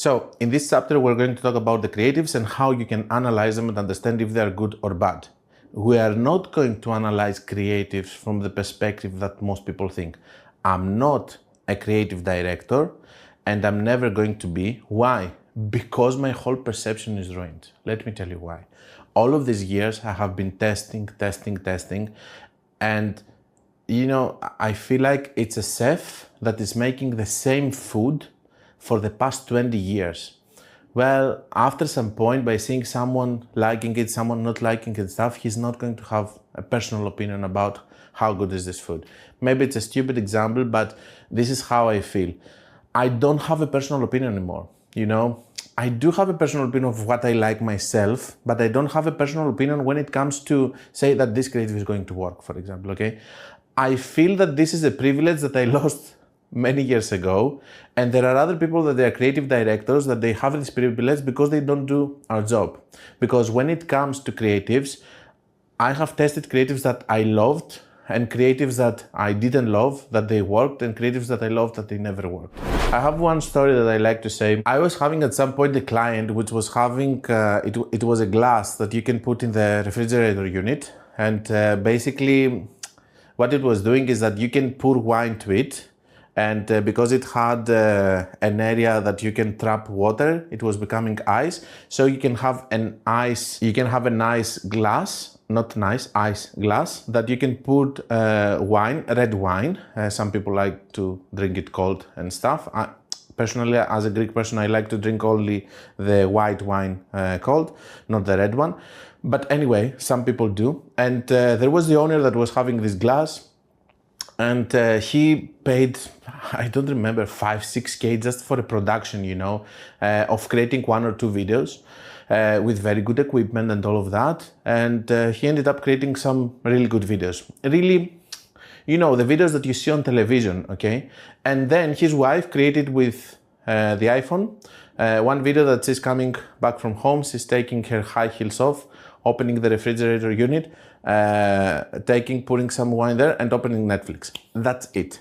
So in this chapter, we're going to talk about the creatives and how you can analyze them and understand if they are good or bad. We are not going to analyze creatives from the perspective that most people think. I'm not a creative director and I'm never going to be. Why? Because my whole perception is ruined. Let me tell you why. All of these years I have been testing, and I feel like it's a chef that is making the same food for the past 20 years. Well, after some point, by seeing someone liking it, someone not liking it stuff, he's not going to have a personal opinion about how good is this food. Maybe it's a stupid example, but this is how I feel. I don't have a personal opinion anymore, I do have a personal opinion of what I like myself, but I don't have a personal opinion when it comes to say that this creative is going to work, for example, okay? I feel that this is a privilege that I lost many years ago, and there are other people that they are creative directors that they have this privilege because they don't do our job. Because when it comes to creatives, I have tested creatives that I loved and creatives that I didn't love, that they worked, and creatives that I loved that they never worked. I have one story that I like to say. I was having at some point a client which was having, it was a glass that you can put in the refrigerator unit, and basically what it was doing is that you can pour wine to it, and because it had an area that you can trap water, it was becoming ice. So you can have a nice glass, ice glass, that you can put wine, red wine. Some people like to drink it cold and stuff. Personally, as a Greek person, I like to drink only the white wine cold, not the red one. But anyway, some people do. And there was the owner that was having this glass, and he paid, I don't remember, 5-6K just for a production, of creating 1 or 2 videos with very good equipment and all of that. And he ended up creating some really good videos. Really, the videos that you see on television, okay? And then his wife created with the iPhone one video that she's coming back from home. She's taking her high heels off, opening the refrigerator unit, putting some wine there and opening Netflix. That's it.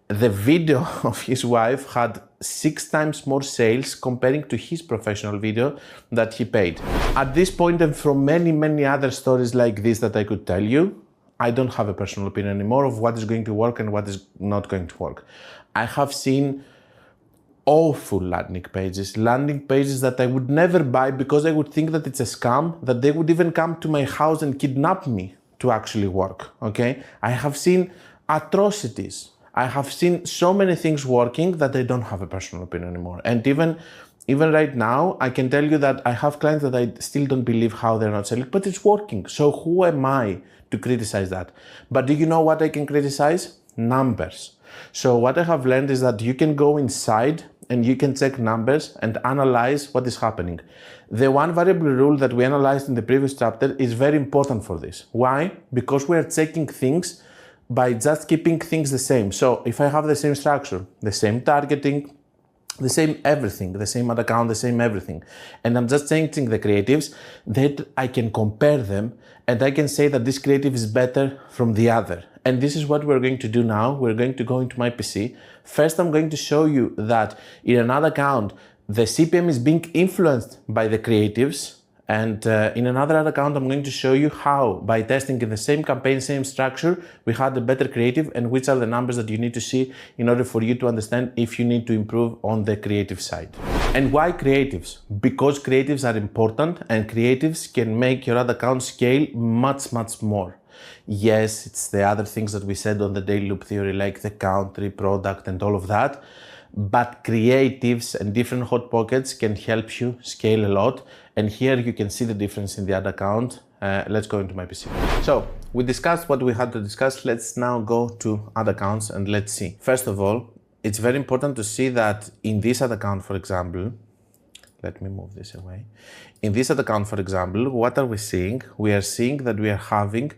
The video of his wife had 6 times more sales comparing to his professional video that he paid. At this point, and from many, many other stories like this that I could tell you, I don't have a personal opinion anymore of what is going to work and what is not going to work. I have seen awful landing pages that I would never buy because I would think that it's a scam, that they would even come to my house and kidnap me to actually work, okay? I have seen atrocities. I have seen so many things working that I don't have a personal opinion anymore. And even right now, I can tell you that I have clients that I still don't believe how they're not selling, but it's working. So who am I to criticize that? But do you know what I can criticize? Numbers. So what I have learned is that you can go inside and you can check numbers and analyze what is happening. The one variable rule that we analyzed in the previous chapter is very important for this. Why? Because we are checking things by just keeping things the same. So if I have the same structure, the same targeting, the same everything, the same ad account, the same everything, and I'm just changing the creatives, that I can compare them and I can say that this creative is better from the other. And this is what we're going to do now. We're going to go into my PC. First, I'm going to show you that in another account, the CPM is being influenced by the creatives. And in another ad account, I'm going to show you how, by testing in the same campaign, same structure, we had a better creative and which are the numbers that you need to see in order for you to understand if you need to improve on the creative side. And why creatives? Because creatives are important and creatives can make your ad account scale much, much more. Yes, it's the other things that we said on the daily loop theory, like the country, product, and all of that. But creatives and different hot pockets can help you scale a lot. And here you can see the difference in the ad account. Let's go into my PC. So we discussed what we had to discuss. Let's now go to ad accounts and let's see. First of all, it's very important to see that in this ad account, for example, let me move this away. In this ad account, for example, what are we seeing? We are seeing that we are having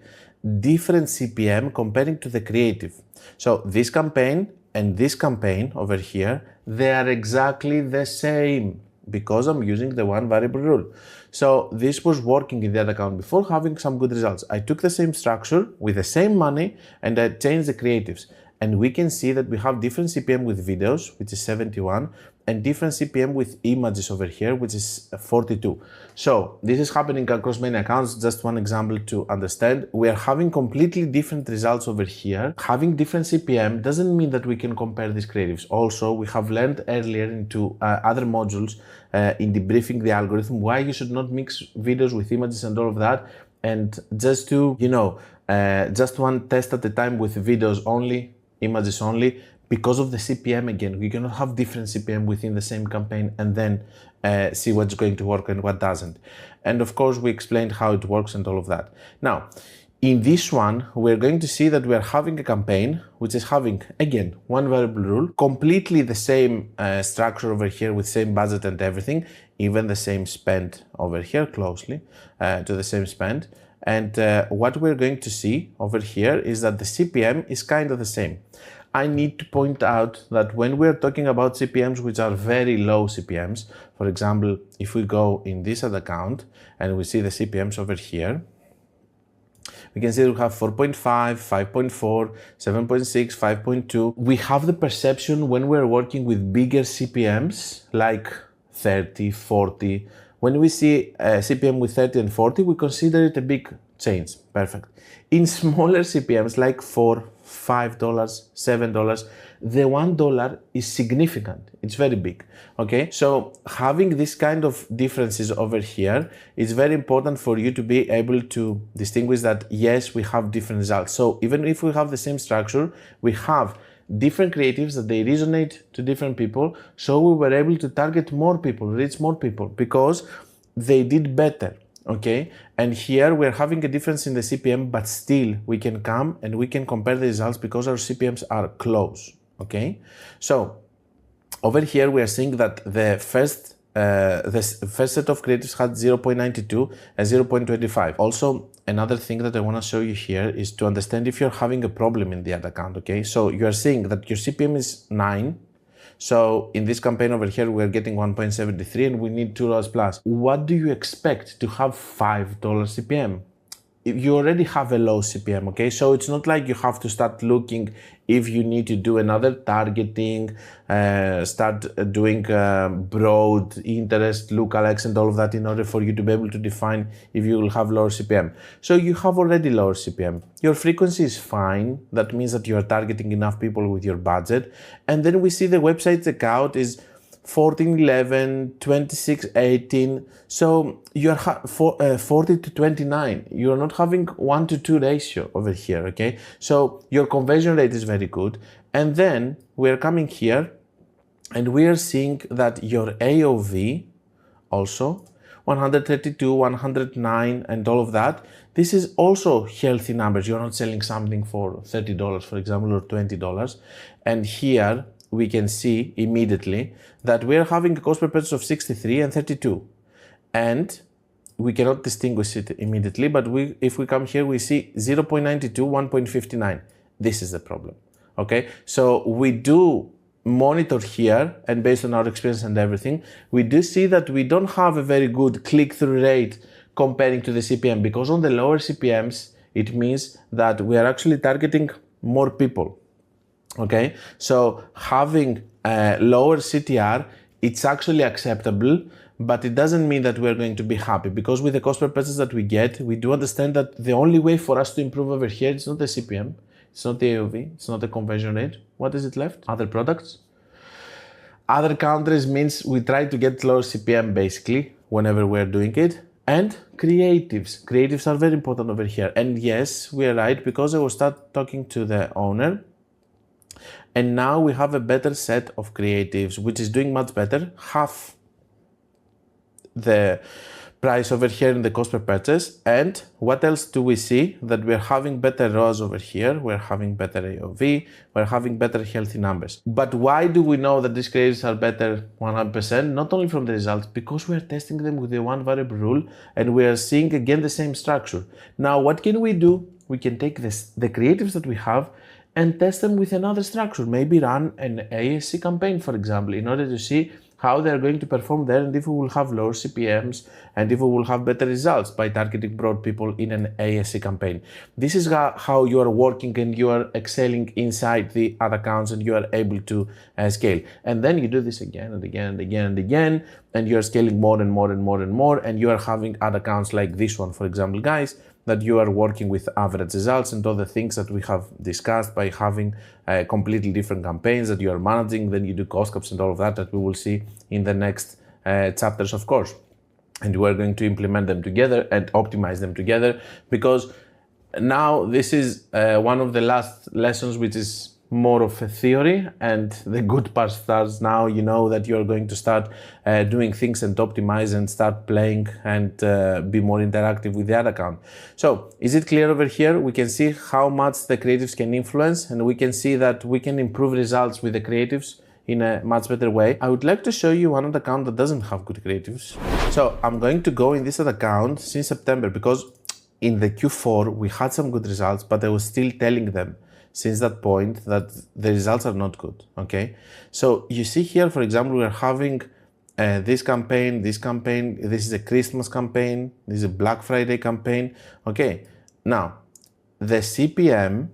different CPM comparing to the creative. So this campaign and this campaign over here, they are exactly the same because I'm using the one variable rule. So this was working in the other account before, having some good results. I took the same structure with the same money and I changed the creatives. and we can see that we have different CPM with videos, which is 71, and different CPM with images over here, which is 42. So this is happening across many accounts. Just one example to understand. We are having completely different results over here. Having different CPM doesn't mean that we can compare these creatives. Also, we have learned earlier into other modules in debriefing the algorithm why you should not mix videos with images and all of that. And just to, just one test at a time with videos only, images only, because of the CPM again. We cannot have different CPM within the same campaign and then see what's going to work and what doesn't. And of course, we explained how it works and all of that. Now, in this one, we're going to see that we're having a campaign which is having, again, one variable rule, completely the same structure over here with same budget and everything, even the same spend over here closely to the same spend. And what we're going to see over here is that the CPM is kind of the same. I need to point out that when we're talking about CPMs which are very low CPMs, for example, if we go in this ad account and we see the CPMs over here, we can see we have 4.5, 5.4, 7.6, 5.2. We have the perception when we're working with bigger CPMs like 30, 40. When we see a CPM with 30 and 40, we consider it a big change. Perfect. In smaller CPMs like $4, $5, $7, the $1 is significant. It's very big. Okay, so having this kind of differences over here, it's very important for you to be able to distinguish that yes, we have different results. So even if we have the same structure, we have different creatives that they resonate to different people. So we were able to target more people, reach more people because they did better. Okay, and here we're having a difference in the CPM, but still we can come and we can compare the results because our CPMs are close. Okay, so over here we are seeing that the first set of creatives had 0.92 and 0.25. Also, another thing that I want to show you here is to understand if you're having a problem in the ad account. Okay, so you are seeing that your CPM is 9. So in this campaign over here, we're getting 1.73 and we need $2 plus. What do you expect to have $5 CPM? You already have a low CPM, okay? So it's not like you have to start looking if you need to do another targeting, start doing broad interest, lookalikes and all of that in order for you to be able to define if you will have lower CPM. So you have already lower CPM. Your frequency is fine. That means that you are targeting enough people with your budget. And then we see the website checkout is 14.11, 26.18. So you're 40 to 29. You're not having 1 to 2 ratio over here, okay? So your conversion rate is very good. And then we're coming here and we are seeing that your AOV also 132, 109 and all of that. This is also healthy numbers. You're not selling something for $30, for example, or $20. And here we can see immediately that we're having a cost per purchase of 63 and 32. And we cannot distinguish it immediately, but if we come here, we see 0.92, 1.59. This is the problem, okay? So we do monitor here, and based on our experience and everything, we do see that we don't have a very good click-through rate comparing to the CPM, because on the lower CPMs, it means that we are actually targeting more people. Okay, so having a lower CTR, it's actually acceptable, but it doesn't mean that we're going to be happy, because with the cost per purchase that we get, we do understand that the only way for us to improve over here, it's not the CPM, it's not the AOV, it's not the conversion rate. What is it left? Other products. Other countries means we try to get lower CPM basically whenever we're doing it. And creatives. Creatives are very important over here. And yes, we are right, because I will start talking to the owner. And now we have a better set of creatives, which is doing much better, half the price over here in the cost per purchase. And what else do we see? That we're having better ROAS over here, we're having better AOV, we're having better healthy numbers. But why do we know that these creatives are better 100%? Not only from the results, because we're testing them with the one variable rule and we are seeing again the same structure. Now, what can we do? We can take the creatives that we have and test them with another structure. Maybe run an ASC campaign, for example, in order to see how they're going to perform there and if we will have lower CPMs and if we will have better results by targeting broad people in an ASC campaign. This is how you are working and you are excelling inside the ad accounts and you are able to scale. And then you do this again and again and again and again, and you are scaling more and more and more and more, and you are having ad accounts like this one, for example, guys, that you are working with average results and all the things that we have discussed by having completely different campaigns that you are managing. Then you do cost caps and all of that we will see in the next chapters, of course. And we are going to implement them together and optimize them together, because now this is one of the last lessons, which is more of a theory, and the good part starts now. You know that you're going to start doing things and optimize and start playing and be more interactive with the ad account. So is it clear over here? We can see how much the creatives can influence, and we can see that we can improve results with the creatives in a much better way. I would like to show you one ad account that doesn't have good creatives. So I'm going to go in this ad account since September, because in the Q4 we had some good results, but I was still telling them since that point that the results are not good, okay? So you see here, for example, we are having this campaign, this is a Christmas campaign, this is a Black Friday campaign, okay? Now, the CPM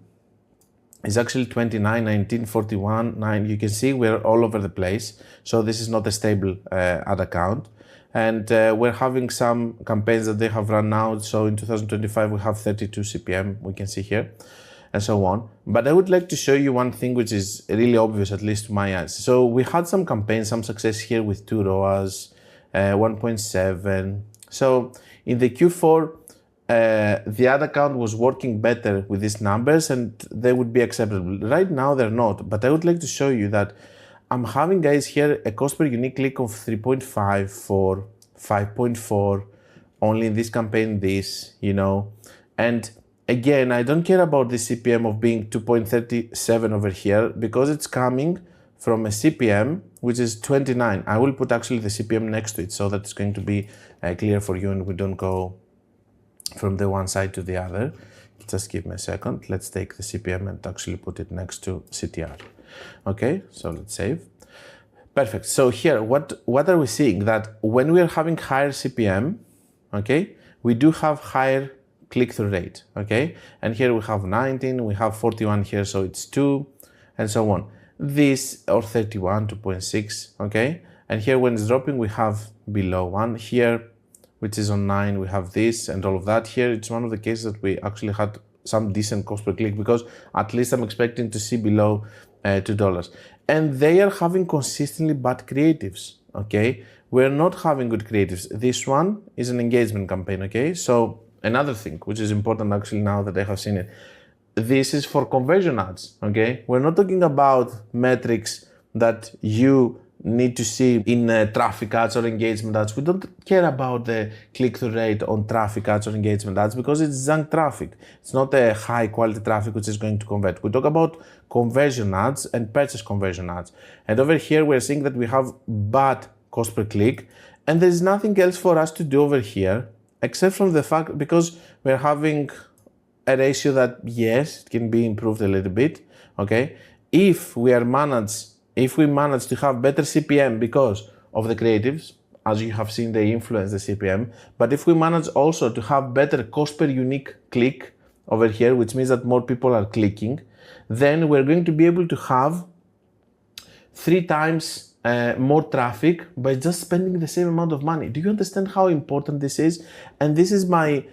is actually 29, 19, 41, 9. You can see we're all over the place. So this is not a stable ad account. And we're having some campaigns that they have run out. So in 2025, we have 32 CPM, we can see here, and so on. But I would like to show you one thing which is really obvious, at least to my eyes. So we had some campaigns, some success here with 2 ROAS, 1.7. So in the Q4, the ad account was working better with these numbers and they would be acceptable. Right now they're not, but I would like to show you that I'm having, guys, here a cost per unique click of 3.5 for 5.4 only in this campaign, you know. And again, I don't care about the CPM of being 2.37 over here, because it's coming from a CPM which is 29. I will put actually the CPM next to it so that it's going to be clear for you and we don't go from the one side to the other. Just give me a second. Let's take the CPM and actually put it next to CTR. Okay, so let's save. Perfect. So here, what are we seeing? That when we are having higher CPM, okay, we do have higher click-through rate, okay? And here we have 19, we have 41 here, so it's 2, and so on. This, or 31, 2.6, okay? And here when it's dropping, we have below 1 here, which is on 9, we have this and all of that. Here, it's one of the cases that we actually had some decent cost per click, because at least I'm expecting to see below $2. And they are having consistently bad creatives, okay? We're not having good creatives. This one is an engagement campaign, okay? So another thing, which is important actually now that I have seen it, this is for conversion ads, okay? We're not talking about metrics that you need to see in traffic ads or engagement ads. We don't care about the click-through rate on traffic ads or engagement ads, because it's junk traffic. It's not a high quality traffic which is going to convert. We talk about conversion ads and purchase conversion ads. And over here, we're seeing that we have bad cost per click, and there's nothing else for us to do over here, except from the fact, because we're having a ratio that, yes, it can be improved a little bit, okay? If we manage to have better CPM because of the creatives, as you have seen, they influence the CPM, but if we manage also to have better cost per unique click over here, which means that more people are clicking, then we're going to be able to have 3 times more traffic by just spending the same amount of money. Do you understand how important this is? And this is my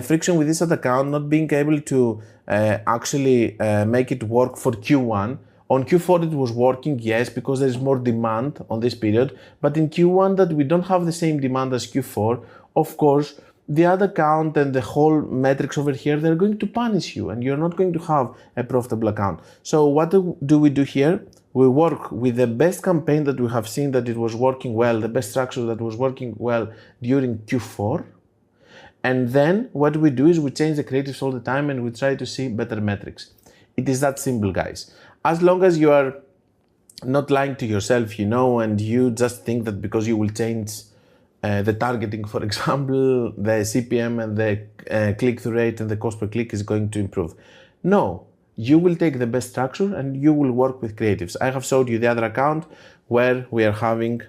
friction with this ad account, not being able to actually make it work for Q1. On Q4 it was working, yes, because there is more demand on this period, but in Q1 that we don't have the same demand as Q4, of course, the ad account and the whole metrics over here, they're going to punish you and you're not going to have a profitable account. So what do we do here? We work with the best campaign that we have seen that it was working well, the best structure that was working well during Q4. And then what we do is we change the creatives all the time and we try to see better metrics. It is that simple, guys. As long as you are not lying to yourself, you know, and you just think that because you will change the targeting, for example, the CPM and the click-through rate and the cost per click is going to improve. No, you will take the best structure and you will work with creatives. I have showed you the other account where we are having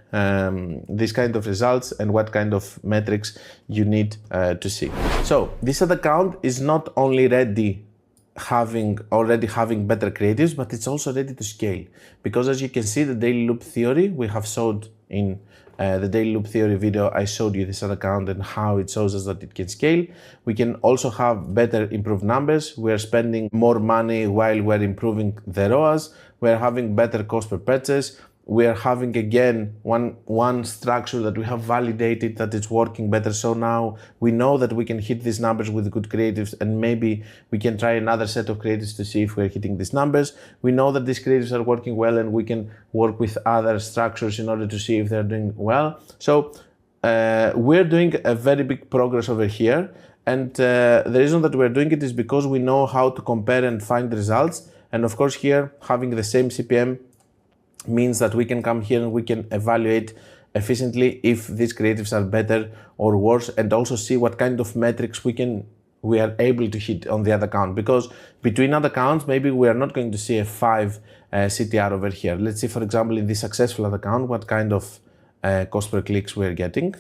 this kind of results and what kind of metrics you need to see. So this ad account is not only already having better creatives, but it's also ready to scale. Because as you can see, the daily loop theory we have showed in the daily loop theory video, I showed you this ad account and how it shows us that it can scale. We can also have better improved numbers. We are spending more money while we're improving the ROAS. We're having better cost per purchase. We are having again one structure that we have validated that it's working better. So now we know that we can hit these numbers with good creatives, and maybe we can try another set of creatives to see if we're hitting these numbers. We know that these creatives are working well, and we can work with other structures in order to see if they're doing well. So we're doing a very big progress over here. And the reason that we're doing it is because we know how to compare and find results. And of course here, having the same CPM means that we can come here and we can evaluate efficiently if these creatives are better or worse, and also see what kind of metrics we are able to hit on the ad account. Because between ad accounts, maybe we are not going to see a 5 CTR over here. Let's see, for example, in this successful ad account, what kind of cost per clicks we're getting.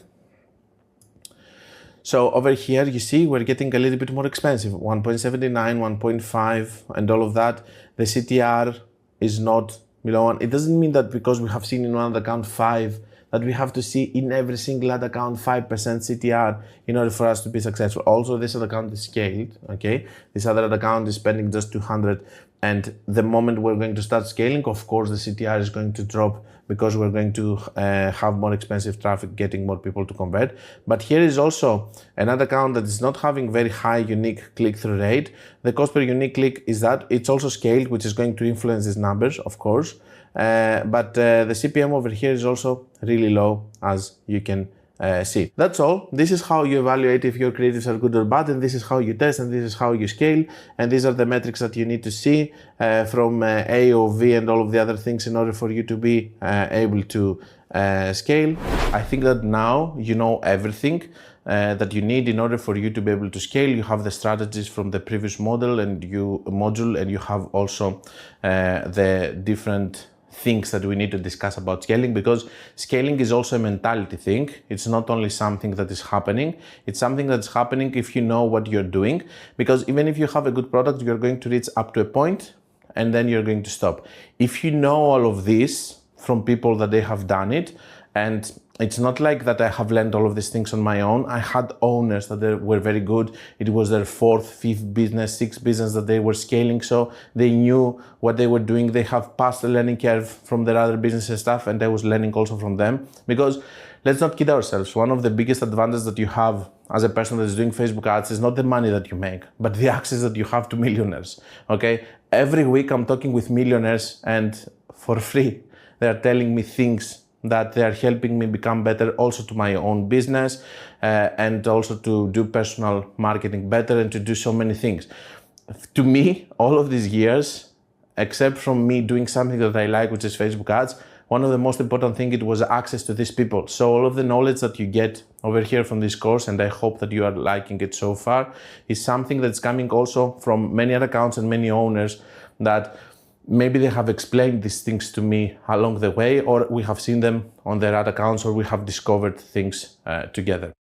So over here, you see, we're getting a little bit more expensive, 1.79, 1.5, and all of that. The CTR is not below 1. It doesn't mean that because we have seen in one ad account 5, that we have to see in every single ad account 5% CTR in order for us to be successful. Also, this ad account is scaled, okay? This other ad account is spending just 200, and the moment we're going to start scaling, of course, the CTR is going to drop because we're going to have more expensive traffic, getting more people to convert. But here is also another account that is not having very high unique click-through rate. The cost per unique click is that it's also scaled, which is going to influence these numbers, of course. But the CPM over here is also really low, as you can see. That's all. This is how you evaluate if your creatives are good or bad, and this is how you test, and this is how you scale, and these are the metrics that you need to see from AOV and all of the other things in order for you to be able to scale. I think that now you know everything that you need in order for you to be able to scale. You have the strategies from the previous module, and you have also the different things that we need to discuss about scaling, because scaling is also a mentality thing. It's not only something that is happening, it's something that's happening if you know what you're doing. Because even if you have a good product, you're going to reach up to a point and then you're going to stop. If you know all of this from people that they have done it, and it's not like that I have learned all of these things on my own. I had owners that were very good. It was their 4th, 5th business, 6th business that they were scaling. So they knew what they were doing. They have passed the learning curve from their other business and stuff, and I was learning also from them. Because let's not kid ourselves. One of the biggest advantages that you have as a person that is doing Facebook ads is not the money that you make, but the access that you have to millionaires, okay? Every week I'm talking with millionaires, and for free, they are telling me things that they are helping me become better, also to my own business, and also to do personal marketing better, and to do so many things. To me, all of these years, except from me doing something that I like, which is Facebook ads, one of the most important things, it was access to these people. So all of the knowledge that you get over here from this course, and I hope that you are liking it so far, is something that's coming also from many other accounts and many owners that maybe they have explained these things to me along the way, or we have seen them on their ad accounts, or we have discovered things together.